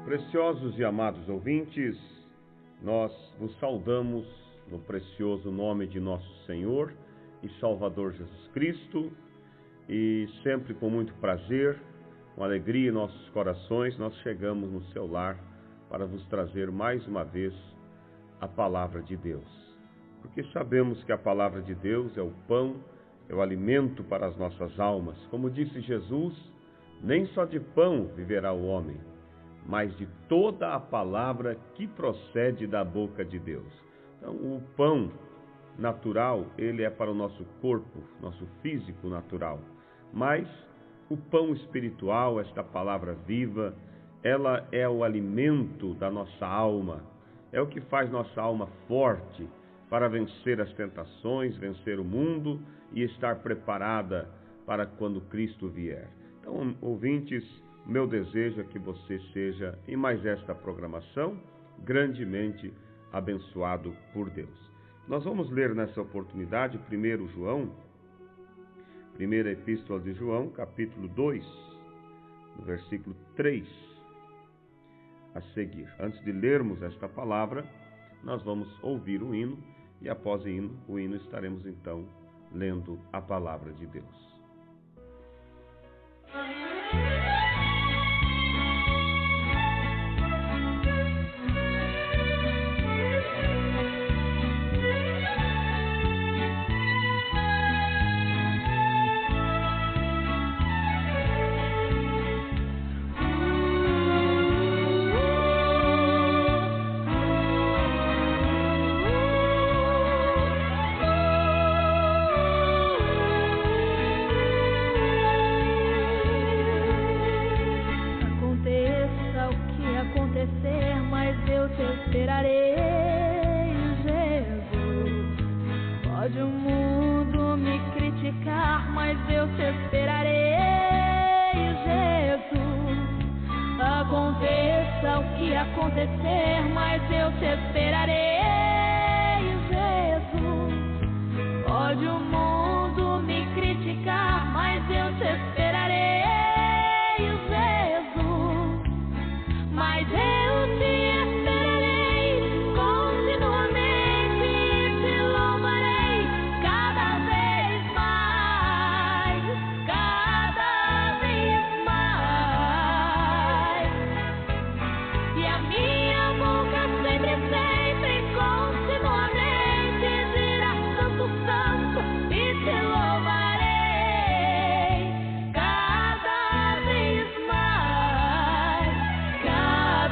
Preciosos e amados ouvintes, nós vos saudamos no precioso nome de nosso Senhor e Salvador Jesus Cristo, e sempre com muito prazer, com alegria em nossos corações, nós chegamos no seu lar para vos trazer mais uma vez a palavra de Deus. Porque sabemos que a palavra de Deus é o pão, é o alimento para as nossas almas. Como disse Jesus, nem só de pão viverá o homem, mas de toda a palavra que procede da boca de Deus. Então, o pão natural, ele é para o nosso corpo, nosso físico natural. Mas o pão espiritual, esta palavra viva, ela é o alimento da nossa alma. É o que faz nossa alma forte para vencer as tentações, vencer o mundo e estar preparada para quando Cristo vier. Então, ouvintes, meu desejo é que você seja, em mais esta programação, grandemente abençoado por Deus. Nós vamos ler nessa oportunidade 1 João, primeira epístola de João, capítulo 2, no versículo 3, a seguir. Antes de lermos esta palavra, nós vamos ouvir o hino, e após o hino estaremos então lendo a palavra de Deus.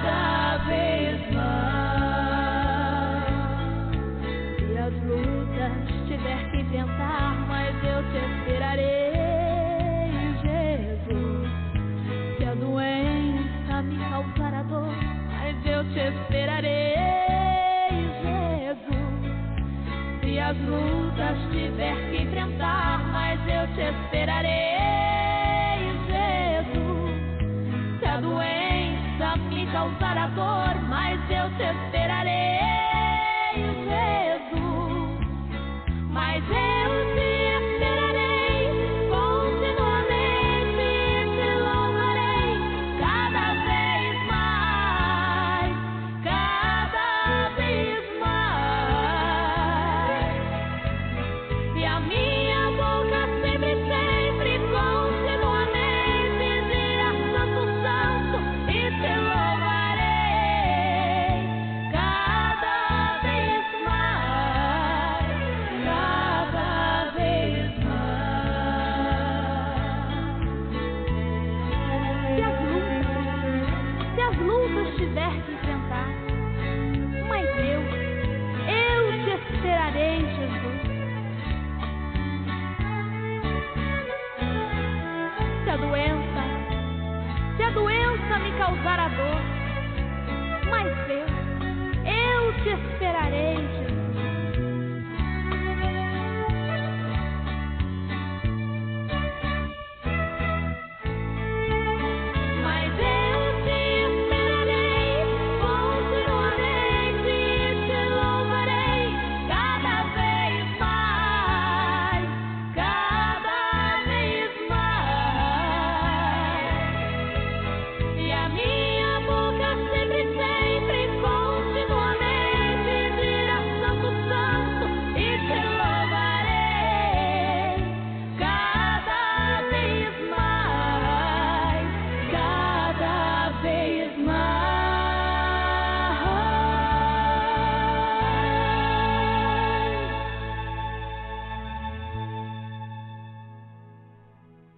Cada vez mais.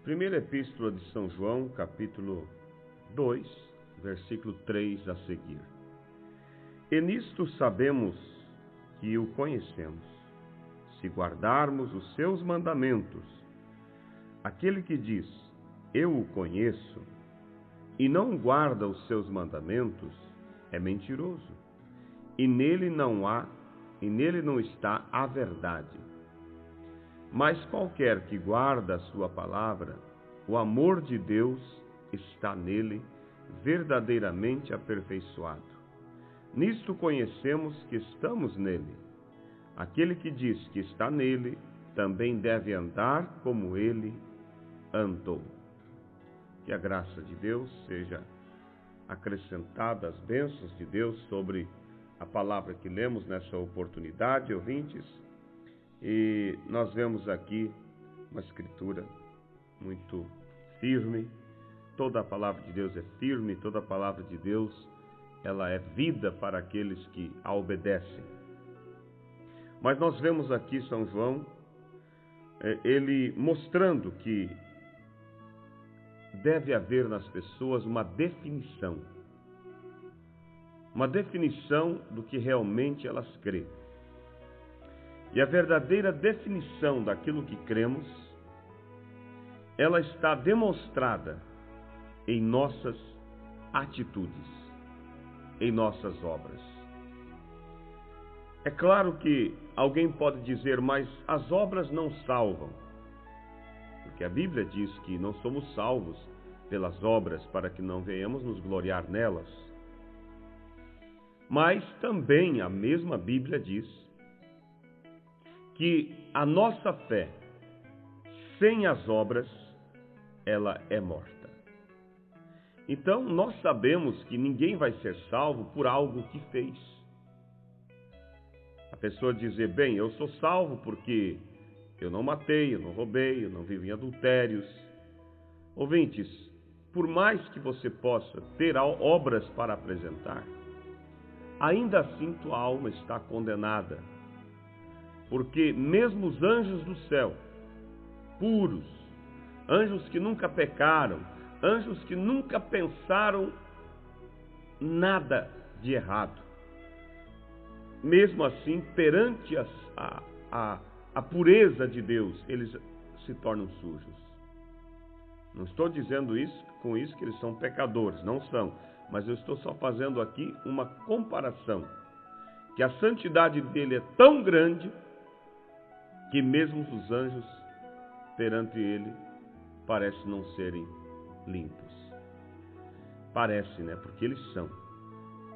Primeira Epístola de São João, capítulo 2, versículo 3 a seguir. E nisto sabemos que o conhecemos, se guardarmos os seus mandamentos. Aquele que diz, eu o conheço, e não guarda os seus mandamentos, é mentiroso, e nele não está a verdade. Mas qualquer que guarda a sua palavra, o amor de Deus está nele, verdadeiramente aperfeiçoado. Nisto conhecemos que estamos nele. Aquele que diz que está nele, também deve andar como ele andou. Que a graça de Deus seja acrescentada, as bênçãos de Deus sobre a palavra que lemos nessa oportunidade, ouvintes. E nós vemos aqui uma escritura muito firme. Toda a palavra de Deus é firme, toda a palavra de Deus, ela é vida para aqueles que a obedecem. Mas nós vemos aqui São João, ele mostrando que deve haver nas pessoas uma definição do que realmente elas creem. E a verdadeira definição daquilo que cremos, ela está demonstrada em nossas atitudes, em nossas obras. É claro que alguém pode dizer, mas as obras não salvam. Porque a Bíblia diz que não somos salvos pelas obras para que não venhamos nos gloriar nelas. Mas também a mesma Bíblia diz que a nossa fé, sem as obras, ela é morta. Então, nós sabemos que ninguém vai ser salvo por algo que fez. A pessoa dizer, bem, eu sou salvo porque eu não matei, eu não roubei, eu não vivo em adultérios. Ouvintes, por mais que você possa ter obras para apresentar, ainda assim tua alma está condenada. Porque mesmo os anjos do céu, puros, anjos que nunca pecaram, anjos que nunca pensaram nada de errado, mesmo assim, perante a pureza de Deus, eles se tornam sujos. Não estou dizendo com isso que eles são pecadores, não são, mas eu estou só fazendo aqui uma comparação, que a santidade dele é tão grande que mesmo os anjos perante ele parecem não serem limpos. Parece, né? Porque eles são.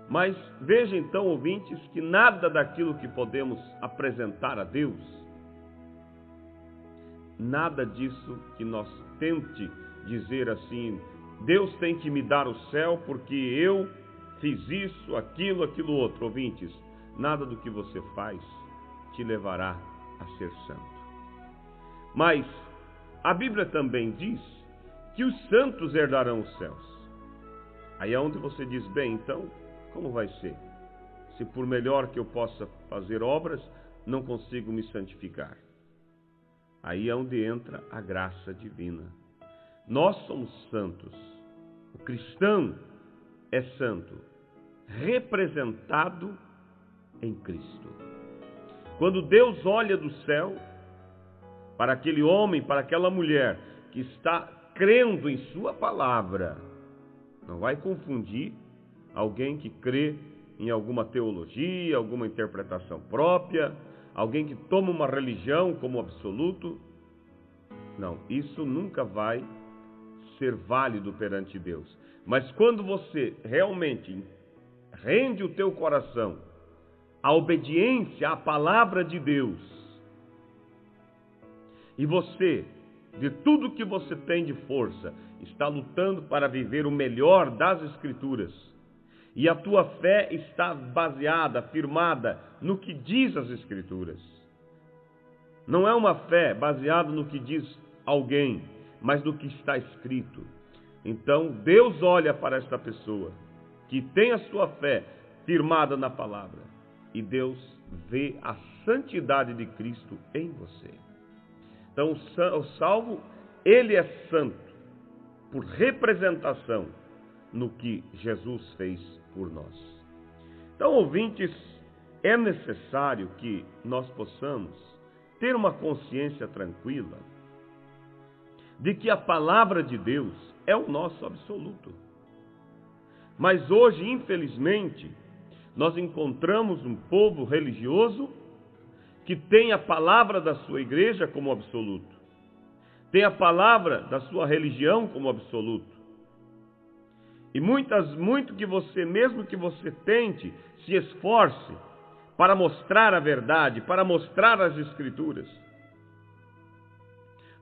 Mas veja então, ouvintes, que nada daquilo que podemos apresentar a Deus, nada disso que nós tente dizer assim, Deus tem que me dar o céu porque eu fiz isso, aquilo outro. Ouvintes, nada do que você faz te levará a ser santo. Mas a Bíblia também diz que os santos herdarão os céus. Aí é onde você diz, bem, então, como vai ser? Se por melhor que eu possa fazer obras, não consigo me santificar. Aí é onde entra a graça divina. Nós somos santos. O cristão é santo, representado em Cristo. Quando Deus olha do céu para aquele homem, para aquela mulher que está crendo em sua palavra, não vai confundir alguém que crê em alguma teologia, alguma interpretação própria, alguém que toma uma religião como absoluto. Não, isso nunca vai ser válido perante Deus. Mas quando você realmente rende o teu coração à obediência à palavra de Deus, e você, de tudo que você tem de força, está lutando para viver o melhor das Escrituras, e a tua fé está baseada, firmada no que diz as Escrituras. Não é uma fé baseada no que diz alguém, mas no que está escrito. Então, Deus olha para esta pessoa que tem a sua fé firmada na palavra, e Deus vê a santidade de Cristo em você. Então, o salvo ele é santo por representação no que Jesus fez por nós. Então, ouvintes, é necessário que nós possamos ter uma consciência tranquila de que a palavra de Deus é o nosso absoluto. Mas hoje, infelizmente, nós encontramos um povo religioso que tem a palavra da sua igreja como absoluto, tem a palavra da sua religião como absoluto. E muito que você, mesmo que você tente, se esforce para mostrar a verdade, para mostrar as Escrituras,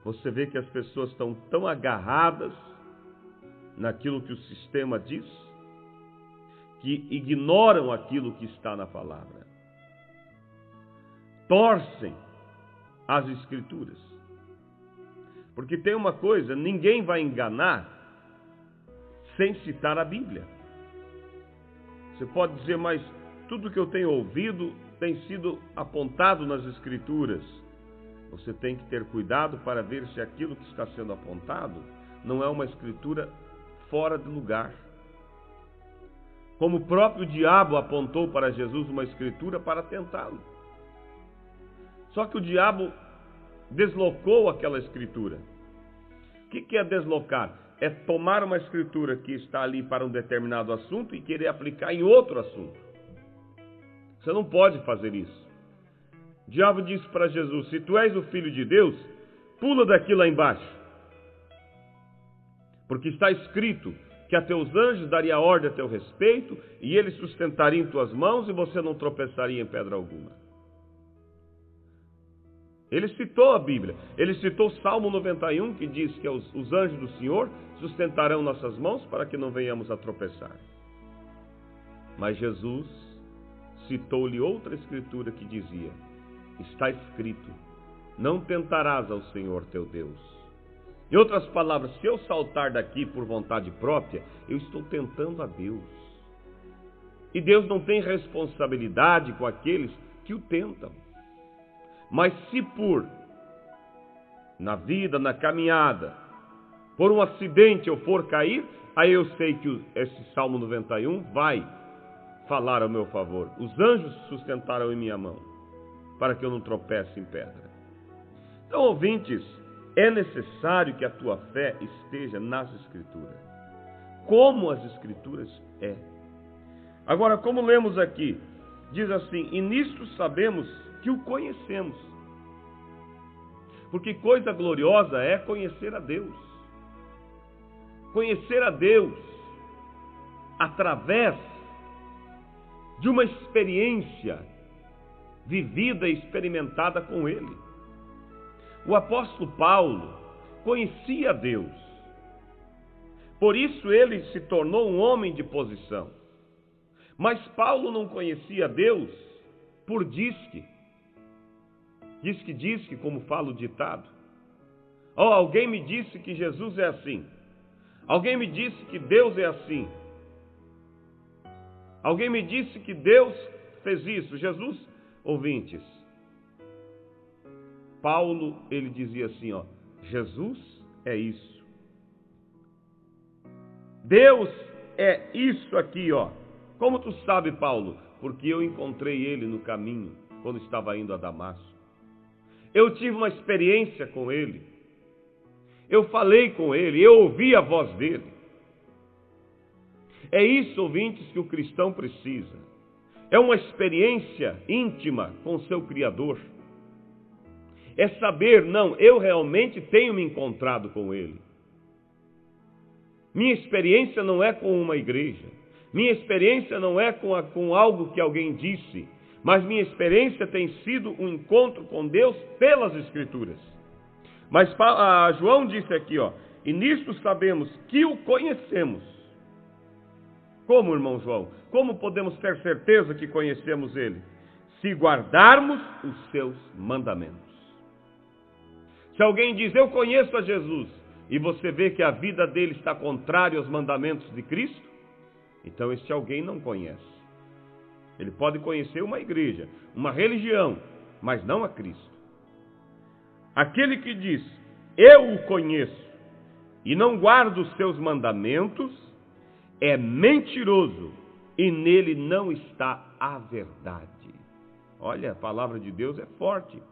você vê que as pessoas estão tão agarradas naquilo que o sistema diz, que ignoram aquilo que está na palavra. Torcem as Escrituras. Porque tem uma coisa, ninguém vai enganar sem citar a Bíblia. Você pode dizer, mas tudo que eu tenho ouvido tem sido apontado nas Escrituras. Você tem que ter cuidado para ver se aquilo que está sendo apontado não é uma escritura fora de lugar. Como o próprio diabo apontou para Jesus uma escritura para tentá-lo. Só que o diabo deslocou aquela escritura. O que é deslocar? É tomar uma escritura que está ali para um determinado assunto e querer aplicar em outro assunto. Você não pode fazer isso. O diabo disse para Jesus, se tu és o Filho de Deus, pula daqui lá embaixo. Porque está escrito que a teus anjos daria ordem a teu respeito, e eles sustentariam em tuas mãos, e você não tropeçaria em pedra alguma. Ele citou a Bíblia, ele citou o Salmo 91, que diz que os anjos do Senhor sustentarão nossas mãos para que não venhamos a tropeçar. Mas Jesus citou-lhe outra escritura que dizia, está escrito, não tentarás ao Senhor teu Deus. Em outras palavras, se eu saltar daqui por vontade própria, eu estou tentando a Deus. E Deus não tem responsabilidade com aqueles que o tentam. Mas se na vida, na caminhada, por um acidente eu for cair, aí eu sei que esse Salmo 91 vai falar ao meu favor. Os anjos sustentaram em minha mão, para que eu não tropece em pedra. Então, ouvintes, é necessário que a tua fé esteja nas Escrituras. Como as Escrituras é. Agora, como lemos aqui, diz assim, e nisto sabemos que o conhecemos. Porque coisa gloriosa é conhecer a Deus. Conhecer a Deus através de uma experiência vivida e experimentada com Ele. O apóstolo Paulo conhecia Deus. Por isso ele se tornou um homem de posição. Mas Paulo não conhecia Deus por disque. Disque, como fala o ditado. Oh, alguém me disse que Jesus é assim. Alguém me disse que Deus é assim. Alguém me disse que Deus fez isso. Jesus, ouvintes, Paulo, ele dizia assim, ó, Jesus é isso. Deus é isso aqui, ó. Como tu sabe, Paulo? Porque eu encontrei ele no caminho, quando estava indo a Damasco. Eu tive uma experiência com ele. Eu falei com ele, eu ouvi a voz dele. É isso, ouvintes, que o cristão precisa. É uma experiência íntima com o seu Criador. É saber, não, eu realmente tenho me encontrado com Ele. Minha experiência não é com uma igreja. Minha experiência não é com algo que alguém disse. Mas minha experiência tem sido um encontro com Deus pelas Escrituras. Mas João disse aqui, ó, e nisto sabemos que o conhecemos. Como, irmão João? Como podemos ter certeza que conhecemos Ele? Se guardarmos os seus mandamentos. Se alguém diz, eu conheço a Jesus, e você vê que a vida dele está contrária aos mandamentos de Cristo, então este alguém não conhece. Ele pode conhecer uma igreja, uma religião, mas não a Cristo. Aquele que diz, eu o conheço, e não guarda os seus mandamentos, é mentiroso, e nele não está a verdade. Olha, a palavra de Deus é forte.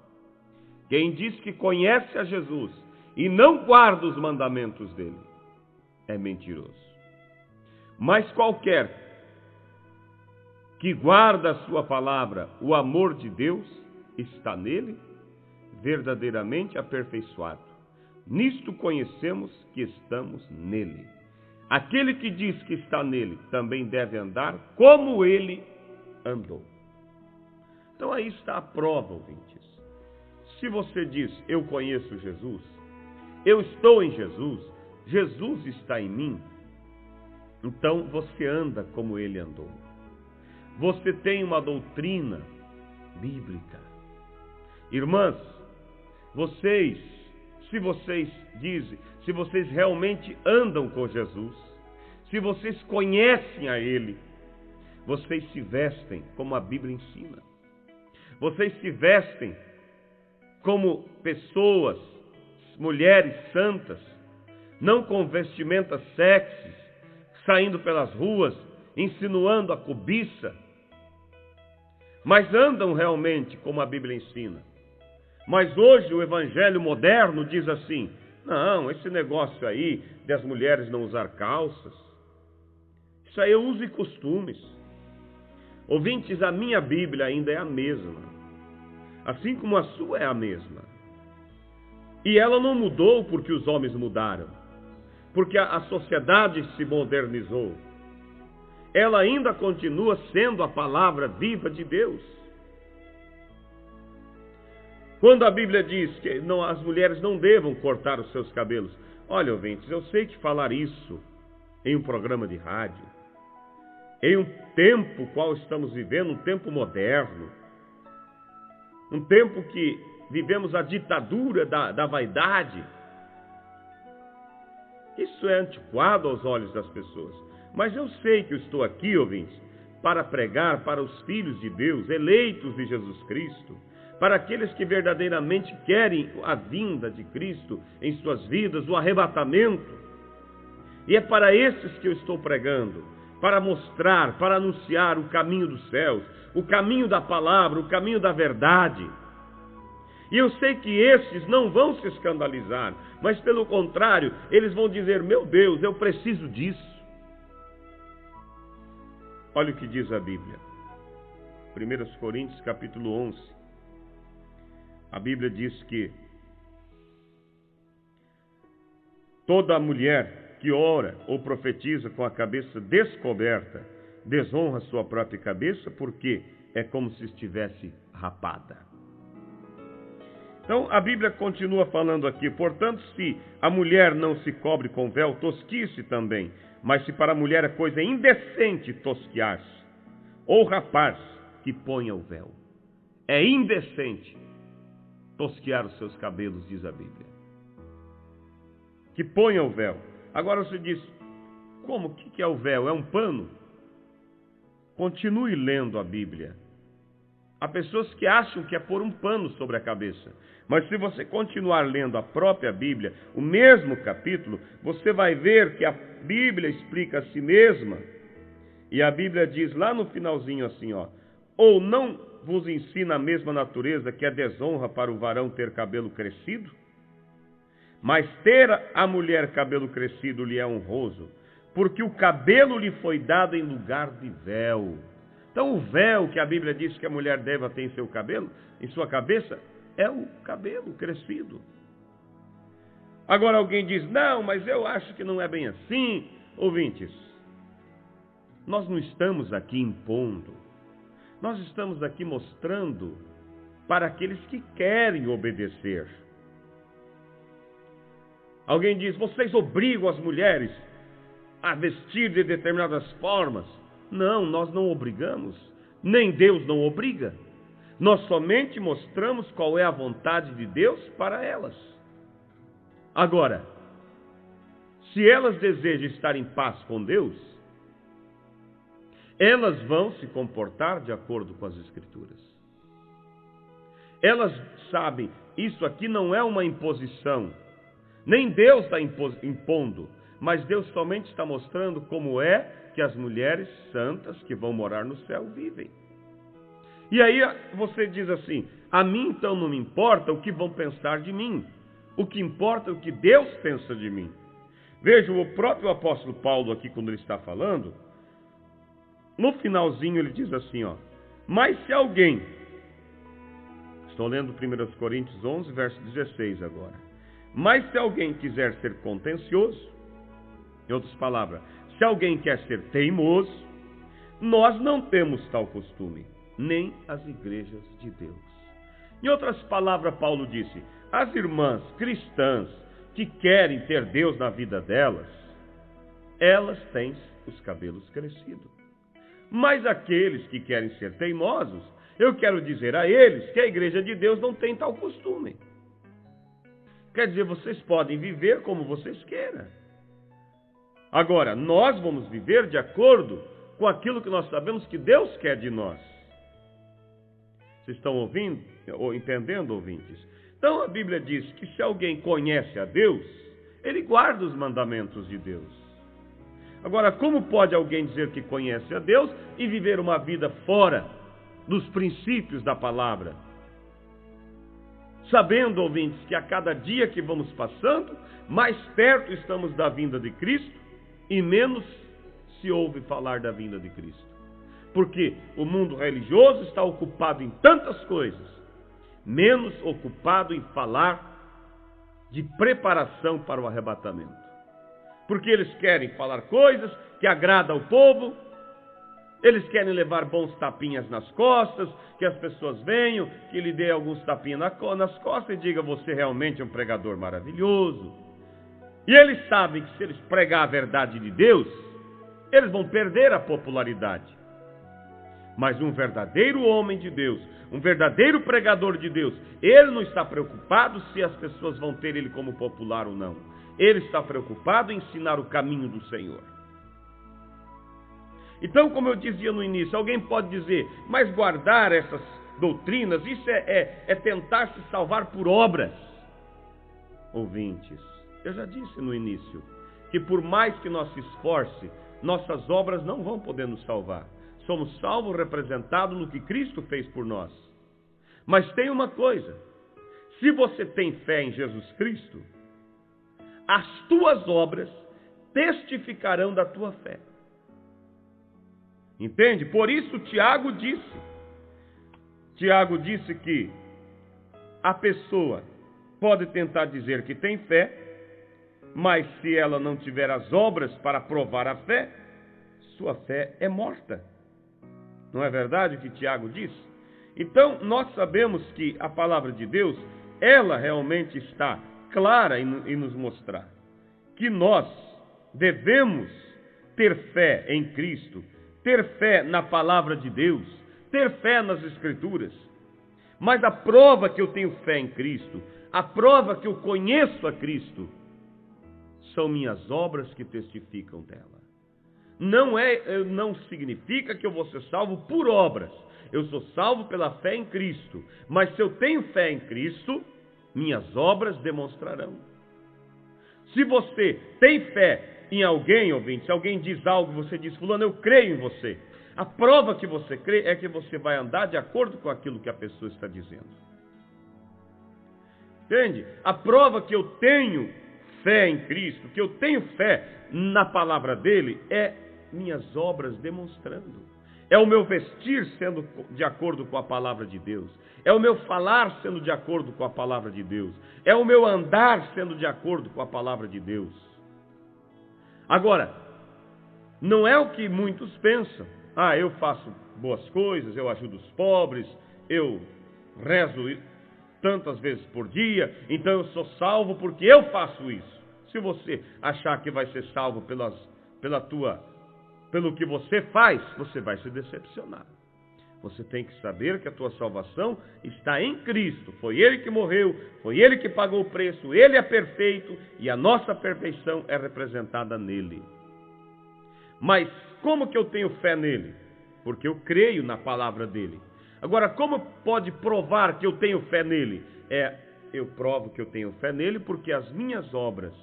Quem diz que conhece a Jesus e não guarda os mandamentos dele, é mentiroso. Mas qualquer que guarda a sua palavra, o amor de Deus está nele, verdadeiramente aperfeiçoado. Nisto conhecemos que estamos nele. Aquele que diz que está nele também deve andar como ele andou. Então aí está a prova, ouvintes. Se você diz, eu conheço Jesus, eu estou em Jesus, Jesus está em mim, então você anda como ele andou. Você tem uma doutrina bíblica. Irmãs, se vocês realmente andam com Jesus, se vocês conhecem a Ele, vocês se vestem como a Bíblia ensina. Vocês se vestem como pessoas, mulheres santas, não com vestimentas sexys, saindo pelas ruas, insinuando a cobiça, mas andam realmente como a Bíblia ensina. Mas hoje o evangelho moderno diz assim, não, esse negócio aí de as mulheres não usar calças, isso aí é uso e costumes. Ouvintes, a minha Bíblia ainda é a mesma, assim como a sua é a mesma. E ela não mudou porque os homens mudaram, porque a sociedade se modernizou. Ela ainda continua sendo a palavra viva de Deus. Quando a Bíblia diz que as mulheres não devam cortar os seus cabelos, olha, ouvintes, eu sei que falar isso em um programa de rádio, em um tempo qual estamos vivendo, um tempo moderno, um tempo que vivemos a ditadura da vaidade, isso é antiquado aos olhos das pessoas. Mas eu sei que eu estou aqui, ouvintes, para pregar para os filhos de Deus, eleitos de Jesus Cristo, para aqueles que verdadeiramente querem a vinda de Cristo em suas vidas, o arrebatamento. E é para esses que eu estou pregando, para mostrar, para anunciar o caminho dos céus, o caminho da palavra, o caminho da verdade. E eu sei que esses não vão se escandalizar, mas pelo contrário, eles vão dizer, meu Deus, eu preciso disso. Olha o que diz a Bíblia. 1 Coríntios capítulo 11. A Bíblia diz que toda mulher que ora ou profetiza com a cabeça descoberta desonra sua própria cabeça, porque é como se estivesse rapada. Então a Bíblia continua falando aqui, portanto, se a mulher não se cobre com véu, tosquice também. Mas se para a mulher é coisa indecente tosquear-se, ou rapaz que ponha o véu. É indecente tosquear os seus cabelos, diz a Bíblia. Que ponha o véu. Agora você diz, como? O que é o véu? É um pano? Continue lendo a Bíblia. Há pessoas que acham que é pôr um pano sobre a cabeça. Mas se você continuar lendo a própria Bíblia, o mesmo capítulo, você vai ver que a Bíblia explica a si mesma. E a Bíblia diz lá no finalzinho assim, ó, ou não vos ensina a mesma natureza que é desonra para o varão ter cabelo crescido? Mas ter a mulher cabelo crescido lhe é honroso, porque o cabelo lhe foi dado em lugar de véu. Então o véu que a Bíblia diz que a mulher deve ter em seu cabelo, em sua cabeça, é o cabelo crescido. Agora alguém diz, não, mas eu acho que não é bem assim. Ouvintes, nós não estamos aqui impondo. Nós estamos aqui mostrando para aqueles que querem obedecer. Alguém diz, vocês obrigam as mulheres a vestir de determinadas formas. Não, nós não obrigamos. Nem Deus não obriga. Nós somente mostramos qual é a vontade de Deus para elas. Agora, se elas desejam estar em paz com Deus, elas vão se comportar de acordo com as Escrituras. Elas sabem, isso aqui não é uma imposição Nem Deus está impondo, mas Deus somente está mostrando como é que as mulheres santas que vão morar no céu vivem. E aí você diz assim, a mim então não me importa o que vão pensar de mim. O que importa é o que Deus pensa de mim. Veja, o próprio apóstolo Paulo aqui, quando ele está falando, no finalzinho ele diz assim, mas se alguém, estou lendo 1 Coríntios 11, verso 16 agora, mas se alguém quiser ser contencioso, em outras palavras, se alguém quer ser teimoso, nós não temos tal costume, nem as igrejas de Deus. Em outras palavras, Paulo disse, as irmãs cristãs que querem ter Deus na vida delas, elas têm os cabelos crescidos. Mas aqueles que querem ser teimosos, eu quero dizer a eles que a igreja de Deus não tem tal costume. Quer dizer, vocês podem viver como vocês queiram. Agora, nós vamos viver de acordo com aquilo que nós sabemos que Deus quer de nós. Vocês estão ouvindo, ou entendendo, ouvintes? Então a Bíblia diz que se alguém conhece a Deus, ele guarda os mandamentos de Deus. Agora, como pode alguém dizer que conhece a Deus e viver uma vida fora dos princípios da palavra? Sabendo, ouvintes, que a cada dia que vamos passando, mais perto estamos da vinda de Cristo e menos se ouve falar da vinda de Cristo. Porque o mundo religioso está ocupado em tantas coisas, menos ocupado em falar de preparação para o arrebatamento. Porque eles querem falar coisas que agradam ao povo, eles querem levar bons tapinhas nas costas, que as pessoas venham, que lhe dê alguns tapinhas nas costas e diga, você realmente é um pregador maravilhoso. E eles sabem que se eles pregar a verdade de Deus, eles vão perder a popularidade. Mas um verdadeiro homem de Deus, um verdadeiro pregador de Deus, ele não está preocupado se as pessoas vão ter ele como popular ou não. Ele está preocupado em ensinar o caminho do Senhor. Então, como eu dizia no início, alguém pode dizer, mas guardar essas doutrinas, isso é tentar se salvar por obras. Ouvintes, eu já disse no início, que por mais que nós se esforce, nossas obras não vão poder nos salvar. Somos salvos representados no que Cristo fez por nós. Mas tem uma coisa, se você tem fé em Jesus Cristo, as tuas obras testificarão da tua fé. Entende? Por isso Tiago disse que a pessoa pode tentar dizer que tem fé, mas se ela não tiver as obras para provar a fé, sua fé é morta. Não é verdade o que Tiago diz? Então, nós sabemos que a palavra de Deus, ela realmente está clara em nos mostrar que nós devemos ter fé em Cristo, ter fé na palavra de Deus, ter fé nas Escrituras. Mas a prova que eu tenho fé em Cristo, a prova que eu conheço a Cristo, são minhas obras que testificam dela. Não significa que eu vou ser salvo por obras. Eu sou salvo pela fé em Cristo. Mas se eu tenho fé em Cristo, minhas obras demonstrarão. Se você tem fé em alguém, ouvinte, se alguém diz algo, você diz, fulano, eu creio em você. A prova que você crê é que você vai andar de acordo com aquilo que a pessoa está dizendo. Entende? A prova que eu tenho fé em Cristo, que eu tenho fé na palavra dele, é minhas obras demonstrando. É o meu vestir sendo de acordo com a palavra de Deus. É o meu falar sendo de acordo com a palavra de Deus. É o meu andar sendo de acordo com a palavra de Deus. Agora, não é o que muitos pensam. Eu faço boas coisas, eu ajudo os pobres, eu rezo tantas vezes por dia, então eu sou salvo porque eu faço isso. Se você achar que vai ser salvo pelo que você faz, você vai se decepcionar. Você tem que saber que a tua salvação está em Cristo. Foi Ele que morreu, foi Ele que pagou o preço, Ele é perfeito e a nossa perfeição é representada nele. Mas como que eu tenho fé nele? Porque eu creio na palavra dele. Agora, como pode provar que eu tenho fé nele? É eu provo que eu tenho fé nele porque as minhas obras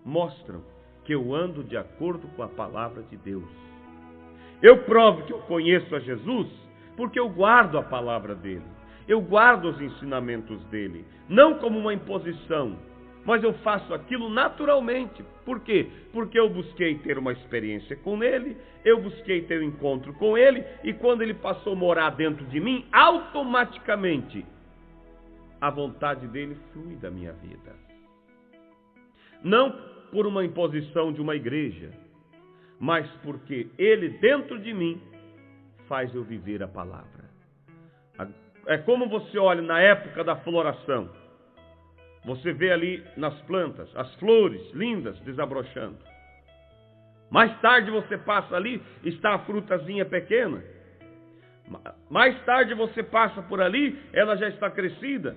mostram que eu ando de acordo com a palavra de Deus. Eu provo que eu conheço a Jesus porque eu guardo a palavra dele. Eu guardo os ensinamentos dele, não como uma imposição, mas eu faço aquilo naturalmente. Por quê? Porque eu busquei ter uma experiência com ele, eu busquei ter um encontro com ele, e quando ele passou a morar dentro de mim, automaticamente a vontade dele flui da minha vida. Não por uma imposição de uma igreja, mas porque ele dentro de mim faz eu viver a palavra. É como você olha na época da floração. Você vê ali nas plantas as flores lindas desabrochando. Mais tarde você passa ali, está a frutazinha pequena. Mais tarde você passa por ali, ela já está crescida.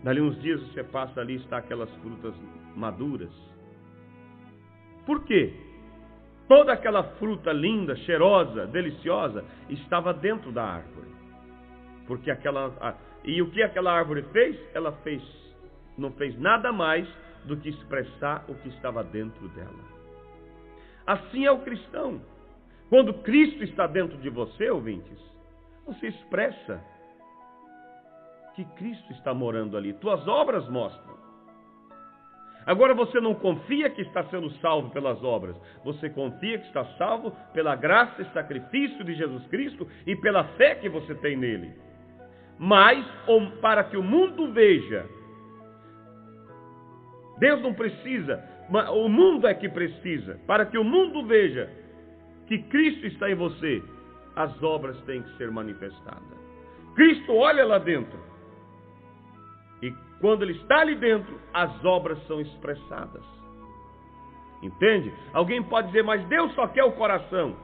Dali uns dias você passa ali, está aquelas frutas maduras. Por quê? Toda aquela fruta linda, cheirosa, deliciosa, estava dentro da árvore. Porque e o que aquela árvore fez? Ela não fez nada mais do que expressar o que estava dentro dela. Assim é o cristão. Quando Cristo está dentro de você, ouvintes, você expressa que Cristo está morando ali. Tuas obras mostram. Agora você não confia que está sendo salvo pelas obras. Você confia que está salvo pela graça e sacrifício de Jesus Cristo e pela fé que você tem nele. Mas, para que o mundo veja, Deus não precisa, o mundo é que precisa. Para que o mundo veja que Cristo está em você, as obras têm que ser manifestadas. Cristo olha lá dentro. E quando ele está ali dentro, as obras são expressadas. Entende? Alguém pode dizer, mas Deus só quer o coração.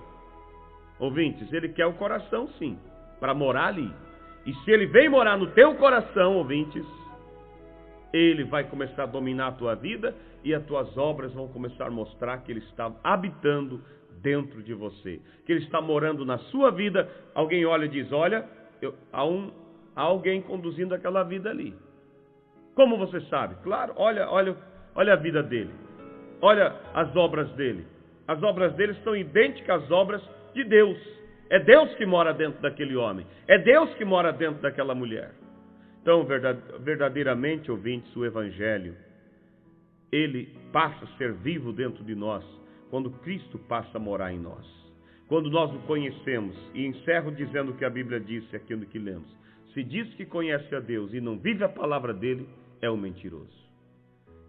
Ouvintes, ele quer o coração sim, para morar ali. E se ele vem morar no teu coração, ouvintes, ele vai começar a dominar a tua vida e as tuas obras vão começar a mostrar que ele está habitando dentro de você. Que ele está morando na sua vida. Alguém olha e diz, olha, há alguém conduzindo aquela vida ali. Como você sabe? Claro, olha a vida dele. Olha as obras dele. As obras dele estão idênticas às obras de Deus. É Deus que mora dentro daquele homem. É Deus que mora dentro daquela mulher. Então, verdadeiramente, ouvintes, o Evangelho, ele passa a ser vivo dentro de nós, quando Cristo passa a morar em nós. Quando nós o conhecemos, e encerro dizendo o que a Bíblia disse, aquilo que lemos. Se diz que conhece a Deus e não vive a palavra dele, é um mentiroso.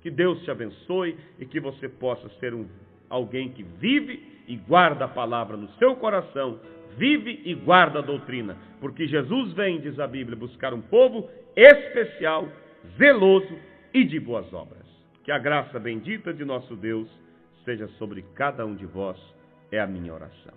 Que Deus te abençoe e que você possa ser alguém que vive e guarda a palavra no seu coração, vive e guarda a doutrina, porque Jesus vem, diz a Bíblia, buscar um povo especial, zeloso e de boas obras. Que a graça bendita de nosso Deus seja sobre cada um de vós, é a minha oração.